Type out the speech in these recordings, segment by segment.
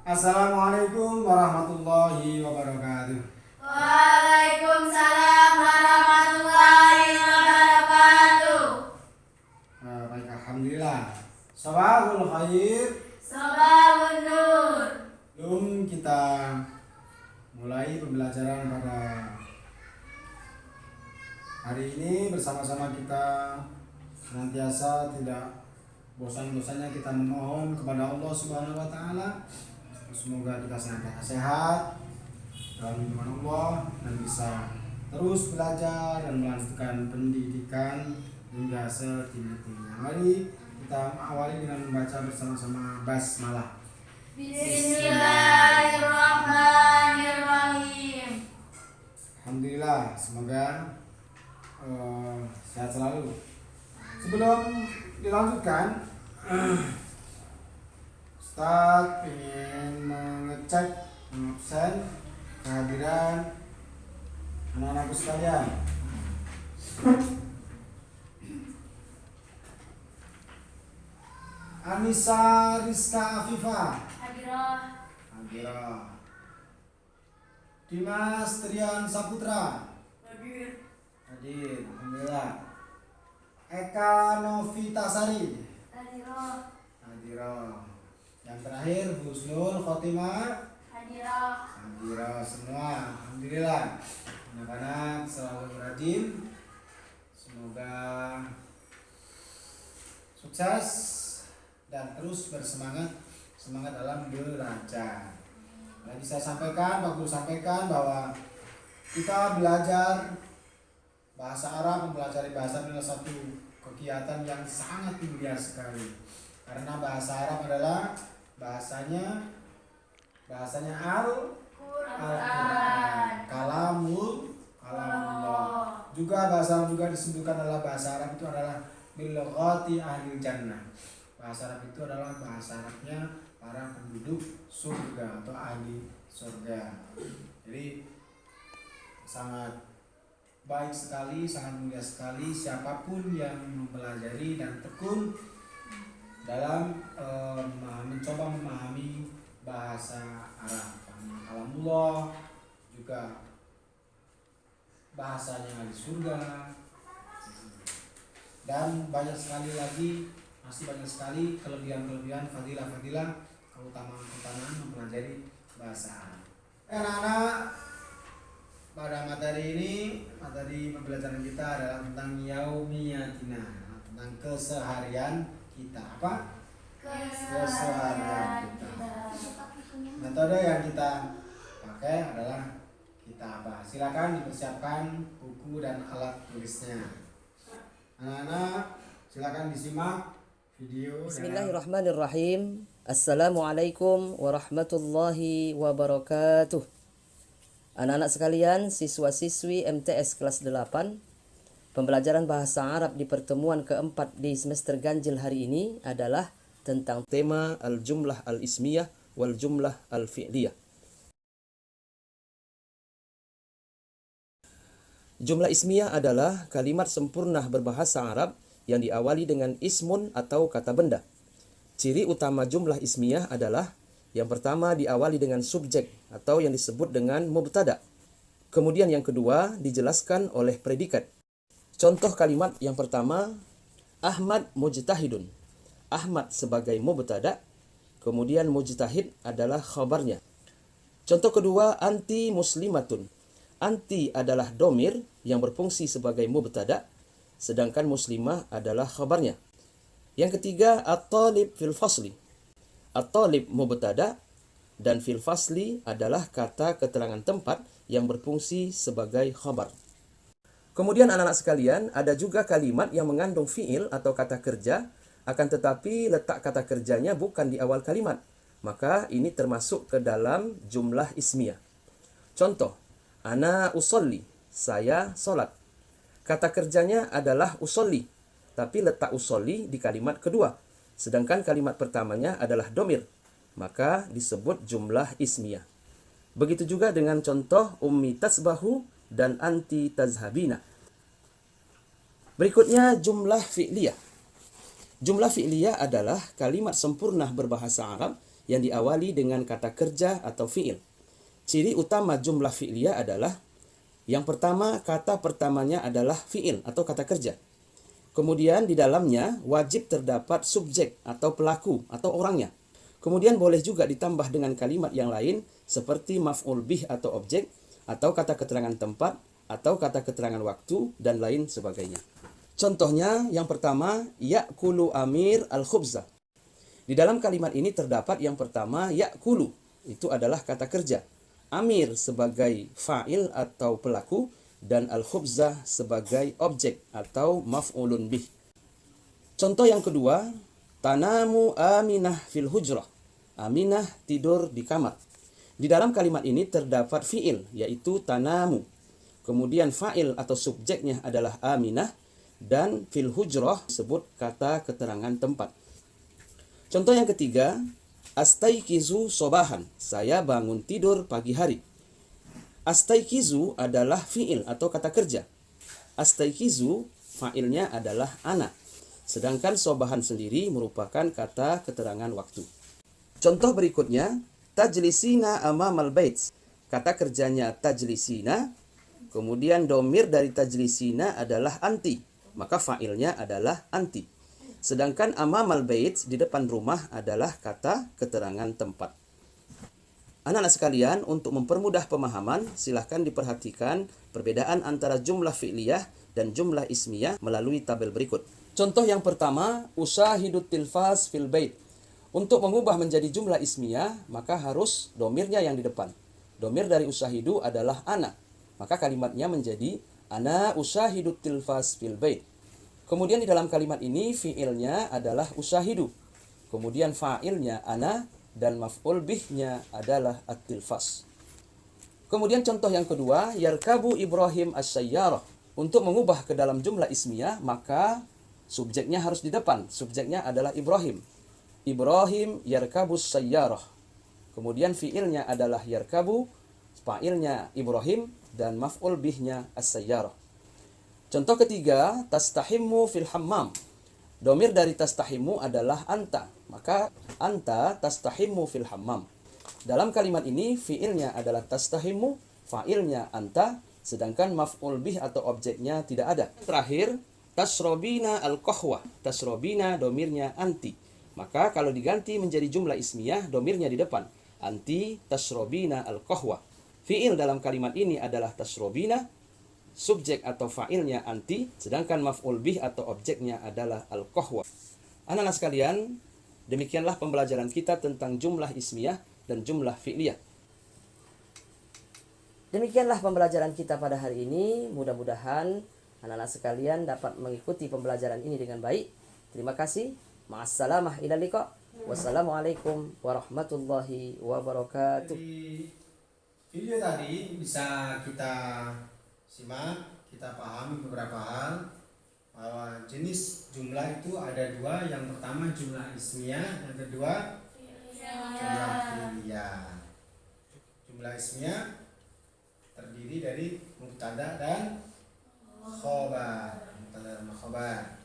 Assalamualaikum warahmatullahi wabarakatuh. Waalaikumsalam warahmatullahi wabarakatuh. Baik, alhamdulillah. Sabahul khair. Sabahun nur. Kita mulai pembelajaran pada hari ini bersama-sama. Kita senantiasa tidak bosan-bosannya kita memohon kepada Allah Subhanahu wa taala. Semoga kita senantiasa sehat dalam lindungan Allah dan bisa terus belajar dan melanjutkan pendidikan hingga setinggi-tingginya. Mari kita awali dengan membaca bersama-sama basmalah. Bismillahirrahmanirrahim. Alhamdulillah, semoga sehat selalu. Sebelum dilanjutkan, Ustaz ingin mengecek mengabsen kehadiran anak-anakku sekalian. Anissa Rizka Afifah Hadirah. Dimas Trian Saputra hadir. Alhamdulillah. Eka Novitasari hadirah. Yang terakhir Husnul Khotimah hadirah semua. Alhamdulillah. Anak-anak selalu rajin. Semoga sukses dan terus bersemangat dalam belajar. Lagi saya sampaikan, Pak Guru sampaikan bahwa kita belajar bahasa Arab, mempelajari bahasa adalah satu kegiatan yang sangat mulia sekali. Karena bahasa Arab adalah bahasanya Al-Quran, kalamullah. Juga bahasa Arab juga disebutkan adalah bahasa Arab itu adalah bilughati ahli jannah. Bahasa Arab itu adalah bahasa Arabnya para penduduk surga atau ahli surga. Jadi sangat baik sekali, sangat mulia sekali siapapun yang mempelajari dan tekun dalam mencoba memahami bahasa Arab. Kalamullah juga bahasanya ahli surga, dan banyak sekali lagi, masih banyak sekali kelebihan-kelebihan, fadilah-fadilah, keutamaan-keutamaan mempelajari bahasa Arab. Anak-anak, pada materi ini, materi pembelajaran kita adalah tentang yaumiyatina, tentang keseharian kita. Apa? Keseharian kita. Metode yang kita pakai adalah kitabah. Silakan dipersiapkan buku dan alat tulisnya. Anak-anak, silakan disimak video. Bismillahirrahmanirrahim. Assalamualaikum warahmatullahi wabarakatuh. Anak-anak sekalian, siswa-siswi MTS kelas 8, pembelajaran bahasa Arab di pertemuan keempat di semester ganjil hari ini adalah tentang tema al-jumlah al-ismiyah wal jumlah al-fi'liyah. Jumlah ismiyah adalah kalimat sempurna berbahasa Arab yang diawali dengan ismun atau kata benda. Ciri utama jumlah ismiyah adalah yang pertama diawali dengan subjek atau yang disebut dengan mubtada. Kemudian yang kedua dijelaskan oleh predikat. Contoh kalimat yang pertama, Ahmad mujtahidun. Ahmad sebagai mubtada, kemudian mujtahid adalah khabarnya. Contoh kedua, anti muslimatun. Anti adalah domir yang berfungsi sebagai mubtada, sedangkan muslimah adalah khabarnya. Yang ketiga, at-talib fil fasli. At-talib mubtada dan fil fasli adalah kata keterangan tempat yang berfungsi sebagai khabar. Kemudian anak-anak sekalian, ada juga kalimat yang mengandung fiil atau kata kerja, akan tetapi letak kata kerjanya bukan di awal kalimat. Maka ini termasuk ke dalam jumlah ismiyah. Contoh, ana usolli, saya solat. Kata kerjanya adalah usolli, tapi letak usolli di kalimat kedua. Sedangkan kalimat pertamanya adalah domir, maka disebut jumlah ismiyah. Begitu juga dengan contoh ummi tasbahu dan anti tazhabina. Berikutnya jumlah fi'liyah. Jumlah fi'liyah adalah kalimat sempurna berbahasa Arab yang diawali dengan kata kerja atau fi'il. Ciri utama jumlah fi'liyah adalah yang pertama, kata pertamanya adalah fi'il atau kata kerja. Kemudian di dalamnya wajib terdapat subjek atau pelaku atau orangnya. Kemudian boleh juga ditambah dengan kalimat yang lain seperti maf'ul bih atau objek, atau kata keterangan tempat, atau kata keterangan waktu, dan lain sebagainya. Contohnya yang pertama, ya'kulu Amir al-khubza. Di dalam kalimat ini terdapat yang pertama, ya'kulu. Itu adalah kata kerja. Amir sebagai fa'il atau pelaku, dan al-khubzah sebagai objek atau maf'ulun bih. Contoh yang kedua, tanamu Aminah fil hujrah. Aminah tidur di kamar. Di dalam kalimat ini terdapat fi'il, yaitu tanamu. Kemudian fa'il atau subjeknya adalah Aminah, dan fil hujrah sebut kata keterangan tempat. Contoh yang ketiga, astaikizu sobahan. Saya bangun tidur pagi hari. Astaikizu adalah fi'il atau kata kerja. Astaikizu fa'ilnya adalah ana. Sedangkan sobahan sendiri merupakan kata keterangan waktu. Contoh berikutnya, tajlisina amamal bait. Kata kerjanya tajlisina, kemudian domir dari tajlisina adalah anti. Maka fa'ilnya adalah anti. Sedangkan amamal bait di depan rumah adalah kata keterangan tempat. Anak-anak sekalian, untuk mempermudah pemahaman, silahkan diperhatikan perbedaan antara jumlah fi'liyah dan jumlah ismiyah melalui tabel berikut. Contoh yang pertama, usahidut tilfaz fil bait. Untuk mengubah menjadi jumlah ismiyah, maka harus domirnya yang di depan. Domir dari usahidu adalah ana. Maka kalimatnya menjadi ana usahidut tilfaz fil bait. Kemudian di dalam kalimat ini fi'ilnya adalah usahidu. Kemudian fa'ilnya ana, dan maf'ul bihnya adalah at-tilfas. Kemudian contoh yang kedua, yarkabu Ibrahim as-sayyarah. Untuk mengubah ke dalam jumlah ismiyah, maka subjeknya harus di depan. Subjeknya adalah Ibrahim. Ibrahim yarkabu as-sayyarah. Kemudian fi'ilnya adalah yarkabu, fa'ilnya Ibrahim, dan maf'ul bihnya as-sayyarah. Contoh ketiga, tastahimmu fil hammam. Domir dari tastahimu adalah anta. Maka anta tastahimu fil hammam. Dalam kalimat ini fiilnya adalah tastahimu, fa'ilnya anta, sedangkan maf'ul bih atau objeknya tidak ada. Terakhir, tasrobina al-qahwa. Tasrobina domirnya anti. Maka kalau diganti menjadi jumlah ismiyah, domirnya di depan. Anti tasrobina al-qahwa. Fiil dalam kalimat ini adalah tasrobina, subjek atau fa'ilnya anti, sedangkan maf'ul bih atau objeknya adalah al-qahwa. Anak-anak sekalian, demikianlah pembelajaran kita tentang jumlah ismiyah dan jumlah fi'liyah. Demikianlah pembelajaran kita pada hari ini. Mudah-mudahan anak-anak sekalian dapat mengikuti pembelajaran ini dengan baik. Terima kasih. Ma'assalamah ila liqa. Wassalamualaikum warahmatullahi wabarakatuh. Jadi video tadi bisa kita simak, kita pahami beberapa hal, bahwa jenis jumlah itu ada dua. Yang pertama jumlah ismiyah, yang kedua jumlah fi'liyah. Jumlah ismiyah terdiri dari mubtada dan khobar. Mubtada dan khobar.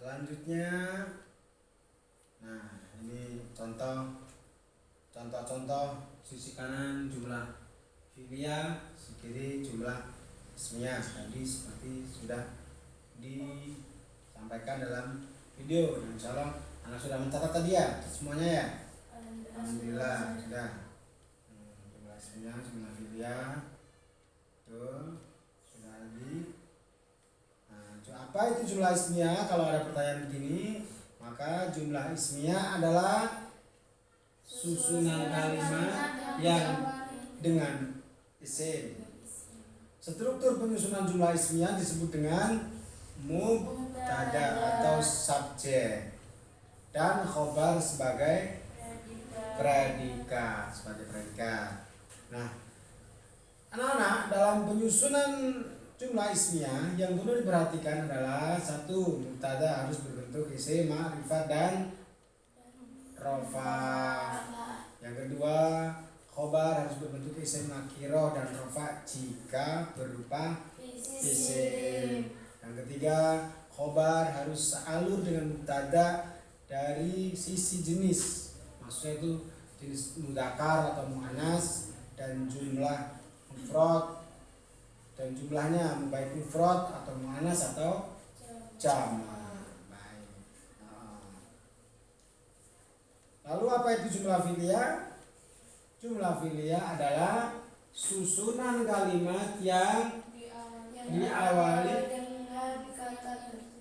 Selanjutnya, nah ini contoh sisi kanan jumlah fi'liyah, sisi kiri jumlah ismiyah. Tadi seperti sudah disampaikan dalam video. Insya Allah anak sudah mencatat tadi ya semuanya ya. Alhamdulillah sudah. Jumlah ismiyah, jumlah fi'liyah, tuh sudah lagi. Nah, apa itu jumlah ismiyah? Kalau ada pertanyaan begini, maka jumlah ismiyah adalah susunan kalimat yang dengan isim. Struktur penyusunan jumlah ismiyah disebut dengan mubtada atau subjek, dan khobar sebagai predikat. Nah, anak-anak, dalam penyusunan jumlah ismiyah yang perlu diperhatikan adalah satu, mubtada harus berbentuk isim, ma'rifat dan rofa. Yang kedua, khobar harus berbentuk isim nakirah dan rofa jika berupa isim. Yang ketiga, khobar harus sealur dengan mubtada dari sisi jenis, maksudnya itu jenis mudzakkar atau muannas, dan jumlah mufrad, dan jumlahnya baik mufrad atau muannas atau jamak. Baik. Lalu apa itu jumlah fi'liyah? Jumlah fi'liyah adalah susunan kalimat yang diawali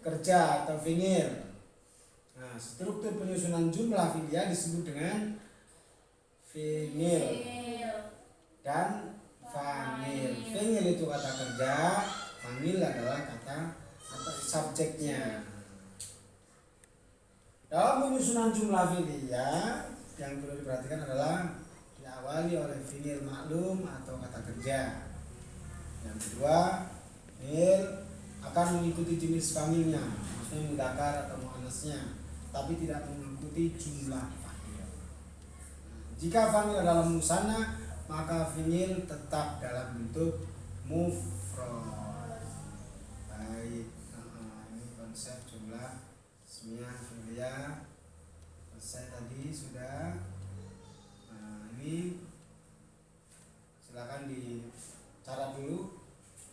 kerja atau fi'il. Nah, struktur penyusunan jumlah fi'liyah disebut dengan fi'il dan fa'il. Fi'il itu kata kerja, fa'il adalah kata atau subjeknya. Dalam penyusunan jumlah fi'liyah yang perlu diperhatikan adalah diawali oleh fi'il maklum atau kata kerja. Yang kedua, fi'il akan mengikuti jenis fa'ilnya, maksudnya mudzakkar atau muannasnya, tapi tidak mengikuti jumlah fa'il. Jika fa'il adalah musanna, maka fi'il tetap dalam bentuk mufrad. Baik, ini konsep jumlah ismiyah fi'liyah. Selesai tadi sudah. Ini silakan dicatat dulu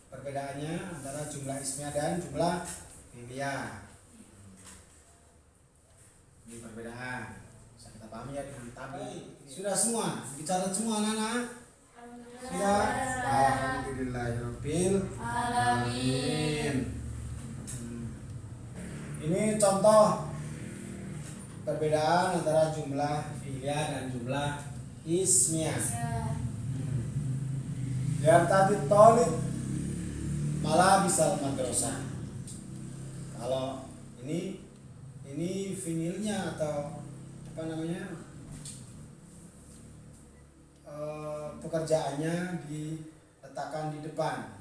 perbedaannya antara jumlah ismiyah dan jumlah fi'liyah. Ini perbedaan. Bisa kita pahami ya dengan tabel. Sudah semua? Dicatat semua anak-anak? Sudah? Alhamdulillahirabbil alamin. Ini contoh perbedaan antara jumlah fi'liyah dan jumlah ismiyah. Yang tadi tolib malah bisa madrasah. Kalau ini fi'ilnya atau apa namanya, pekerjaannya diletakkan di depan.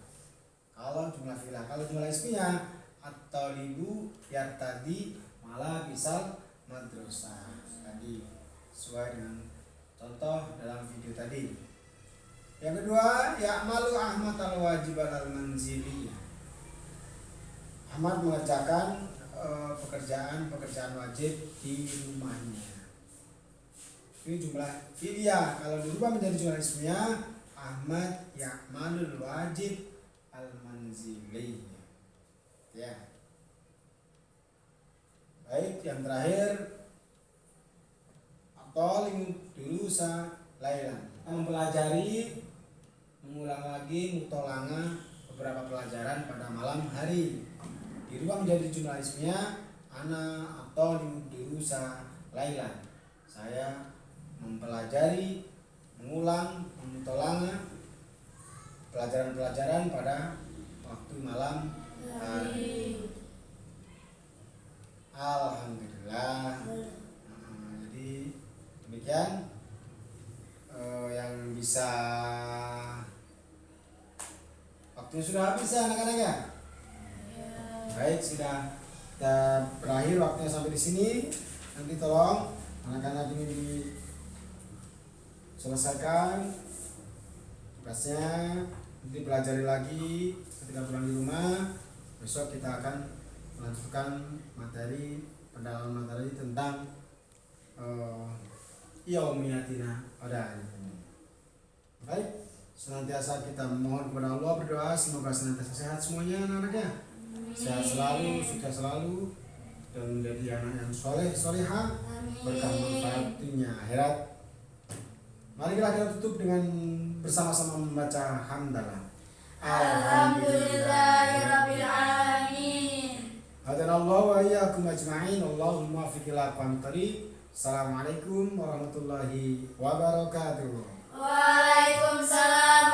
Kalau jumlah fi'liyah, kalau jumlah ismiyah atau libu yang tadi malah bisa madrasah tadi, sesuai dengan contoh dalam video tadi. Yang kedua, ya'malu Ahmad al-wajib al-manzili. Ahmad mengerjakan pekerjaan wajib di rumahnya. Ini jumlah fi'liyah. Kalau dirubah menjadi jumlah ismiyah, Ahmad ya'malul wajib al-manzili. Ya. Baik, yang terakhir, at-talibu durusa lailan. Mempelajari, mengulang lagi mutolanga beberapa pelajaran pada malam hari. Dirubah menjadi jumlah ismiyah, ana atau durusa lailan. Saya mempelajari, mengulang, mutolanga pelajaran-pelajaran pada waktu malam hari. Alhamdulillah. Jadi demikian yang bisa. Waktunya sudah habis ya anak-anak ya. Baik, sudah kita berakhir waktunya sampai di sini. Nanti tolong anak-anak ini diselesaikan tugasnya, nanti pelajari lagi ketika pulang di rumah. Besok kita akan melanjutkan materi, pendalaman materi tentang yaumiyatina pada hari ini. Baik, senantiasa kita memohon kepada Allah, berdoa semoga senantiasa sehat semuanya anak-anaknya. Sehat selalu, sukses selalu, dan menjadi anak yang soleh, solehah, berkah manfaat dunia akhirat. Marilah kita tutup dengan bersama-sama membaca hamdalah. Alhamdulillahirabbil alamin. Hadanallahu wa iyyakum ajma'in. Allahumma waffiq ila aqwamit thoriq. Assalamualaikum warahmatullahi wabarakatuh. Waalaikumsalam